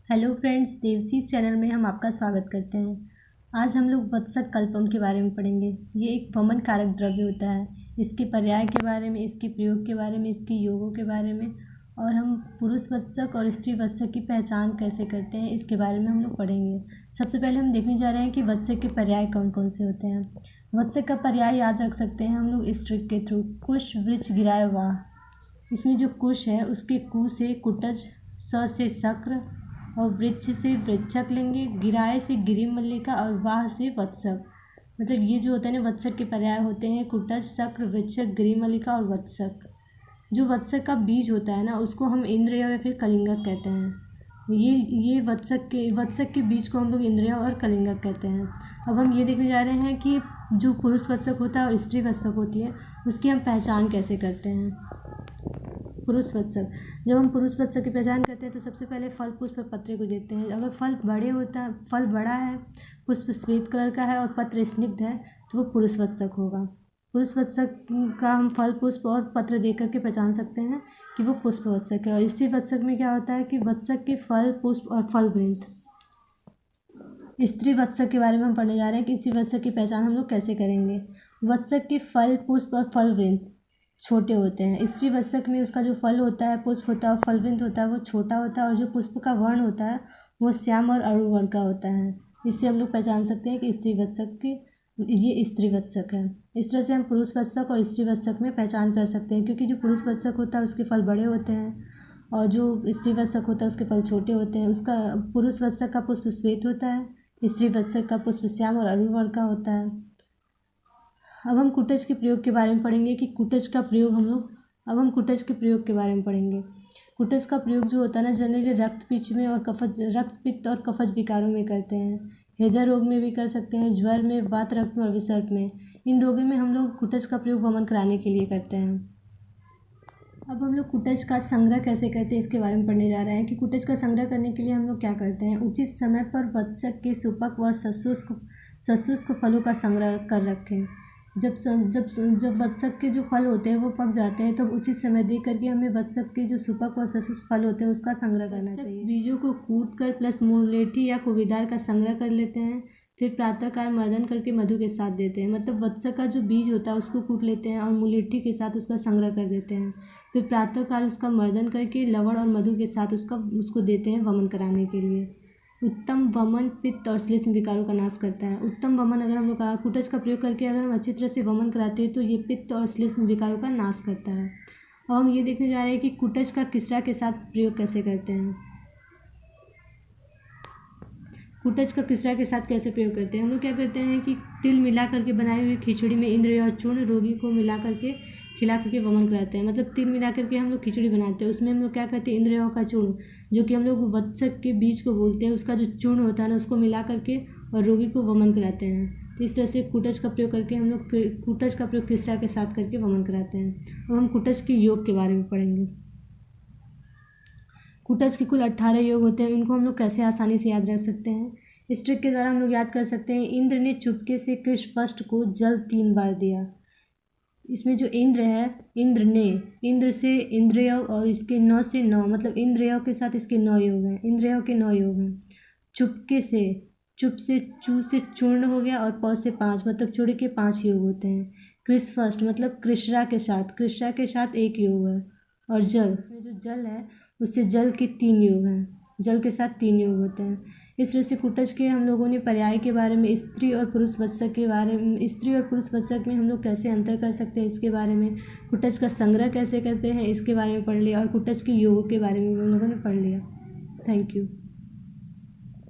Hello friends, देवसीज channel में हम आपका स्वागत करते हैं। आज हम लोग वत्सक कल्पम के बारे में पढ़ेंगे। ये एक वमन कारक द्रव्य होता है। इसके पर्याय के बारे में, इसके प्रयोग के बारे में, इसके योगों के बारे में और हम पुरुष वत्सक और स्त्री वत्सक की पहचान कैसे करते हैं इसके बारे में हम लोग पढ़ेंगे। सबसे पहले हम देखने जा रहे हैं कि वत्सक के पर्याय कौन कौन से होते हैं। वत्सक का पर्याय याद रख सकते हैं हम लोग इस ट्रिक के थ्रू। कुश वृक्ष गिराए वाह। इसमें जो कुश है उसके कु से कुटज, स से शक्र और वृक्ष से वृक्षक लेंगे, गिराए से गिरि मल्लिका और वाह से वत्सक। मतलब ये जो होते हैं ना वत्सक के पर्याय होते हैं कुटज, शक्र, वृक्षक, गिरि मल्लिका और वत्सक। जो वत्सक का बीज होता है ना उसको हम इंद्रिय या फिर कलिंगक कहते हैं। ये वत्सक के बीज को हम लोग इंद्रिय और कलिंगक कहते हैं। अब हम ये देखने जा रहे हैं कि जो पुरुष वत्सक होता है और स्त्री वत्सक होती है उसकी हम पहचान कैसे करते हैं। पुरुष वत्सक, जब हम पुरुष वत्सक की पहचान करते हैं तो सबसे पहले फल, पुष्प, पत्र को देखते हैं। अगर फल बड़ा है, पुष्प श्वेत कलर का है और पत्र स्निग्ध है तो वो पुरुष वत्सक होगा। पुरुष वत्सक का हम फल, पुष्प और पत्र देख करके पहचान सकते हैं कि वो पुष्प वत्सक है। और इसी वत्सक में क्या होता है कि वत्सक के फल, पुष्प और फल वृंत। स्त्री वत्सक के बारे में हम पढ़ने जा रहे हैं कि स्त्री वत्सक की पहचान हम लोग कैसे करेंगे। वत्सक के फल, पुष्प और फल वृंत छोटे होते हैं। स्त्री वत्सक में उसका जो फल होता है, पुष्प होता है और फलवृंत होता है वो छोटा होता है और जो पुष्प का वर्ण होता है वो श्याम और अरुण वर्ण का होता है। इससे हम लोग पहचान सकते हैं कि स्त्री वत्सक की ये स्त्री वत्सक है। इस तरह से हम पुरुष वत्सक और स्त्री वत्सक में पहचान कर सकते हैं, क्योंकि जो पुरुष वत्सक होता है उसके फल बड़े होते हैं और जो स्त्री वत्सक होता है उसके फल छोटे होते हैं। उसका पुरुष वत्सक का पुष्प श्वेत होता है, स्त्री वत्सक का पुष्प श्याम और अरुण वर्ण का होता है। अब हम कुटज के प्रयोग के बारे में पढ़ेंगे कि कुटज का प्रयोग कुटज के प्रयोग के बारे में पढ़ेंगे। कुटज का प्रयोग जो होता है ना जनरली रक्त पित्त और कफज विकारों में करते हैं। हृदय रोग में भी कर सकते हैं, ज्वर में, वात रक्त में और विसर्प में। इन रोगों में हम लोग कुटज का प्रयोग वमन कराने के लिए करते हैं। अब हम लोग कुटज का संग्रह कैसे करते हैं इसके बारे में पढ़ने जा रहे हैं कि कुटज का संग्रह करने के लिए हम लोग क्या करते हैं। उचित समय पर वत्सक के सुपक व सशुष्क फलों का संग्रह कर रखें। जब वत्सक के जो फल होते हैं वो पक जाते हैं तो उचित समय दे करके हमें वत्सक के जो सुपक और सशुष्क फल होते हैं उसका संग्रह करना चाहिए। बीजों को कूट कर प्लस मुलेठी या कुबेदार का संग्रह कर लेते हैं, फिर प्रातःकाल मर्दन करके मधु के साथ देते हैं। मतलब वत्सक का जो बीज होता है उसको कूट लेते हैं और मुलेठी के साथ उसका संग्रह कर देते हैं, फिर प्रातःकाल उसका मर्दन करके लवण और मधु के साथ उसको देते हैं वमन कराने के लिए। उत्तम वमन पित्त और श्लेष्म विकारों का नाश करता है। उत्तम वमन अगर हम लोग कुटज का प्रयोग करके अगर हम अच्छी तरह से वमन कराते हैं तो ये पित्त और श्लेष्म विकारों का नाश करता है। अब हम ये देखने जा रहे हैं कि कुटज का किसरा के साथ प्रयोग कैसे करते हैं। कुटज का किसरा के साथ कैसे प्रयोग करते हैं। हम लोग क्या करते हैं कि तिल मिला करके बनाई हुई खिचड़ी में इंद्र और चूर्ण रोगी को मिला करके खिला करके वमन कराते हैं। मतलब तिल मिला करके हम लोग खिचड़ी बनाते हैं, उसमें हम लोग क्या करते हैं इंद्रियों का चूर्ण, जो कि हम लोग वत्सक के बीज को बोलते हैं, उसका जो चूर्ण होता है ना उसको मिला करके और रोगी को वमन कराते हैं। तो इस तरह से कुटज का प्रयोग करके हम लोग कुटज का प्रयोग किसरा के साथ करके वमन कराते हैं। अब हम कुटज के योग के बारे में पढ़ेंगे। कुटज के कुल 18 योग होते हैं, इनको हम लोग कैसे आसानी से याद रख सकते हैं। इस ट्रिक के द्वारा हम लोग याद कर सकते हैं। इंद्र ने चुपके से कृष्णपष्ट को जल 3 बार दिया। इसमें जो इंद्र है, इंद्र से इंद्रिय और इसके 9 से 9, मतलब इंद्रियों के साथ इसके 9 योग हैं। इंद्रियों के 9 योग हैं। चुपके से, चुप से चू से चूर्ण हो गया और प से 5, मतलब चूड़ के 5 योग होते हैं। कृष्णपष्ट मतलब कृष्णा के साथ 1 योग है। और जल, इसमें जो जल है उससे जल के 3 योग हैं। जल के साथ 3 योग होते हैं। इस तरह से कुटज के हम लोगों ने पर्याय के बारे में, स्त्री और पुरुष वत्सक में हम लोग कैसे अंतर कर सकते हैं इसके बारे में, कुटज का संग्रह कैसे करते हैं इसके बारे में पढ़ लिया और कुटज के योगों के बारे में हम लोगों ने पढ़ लिया। Thank you.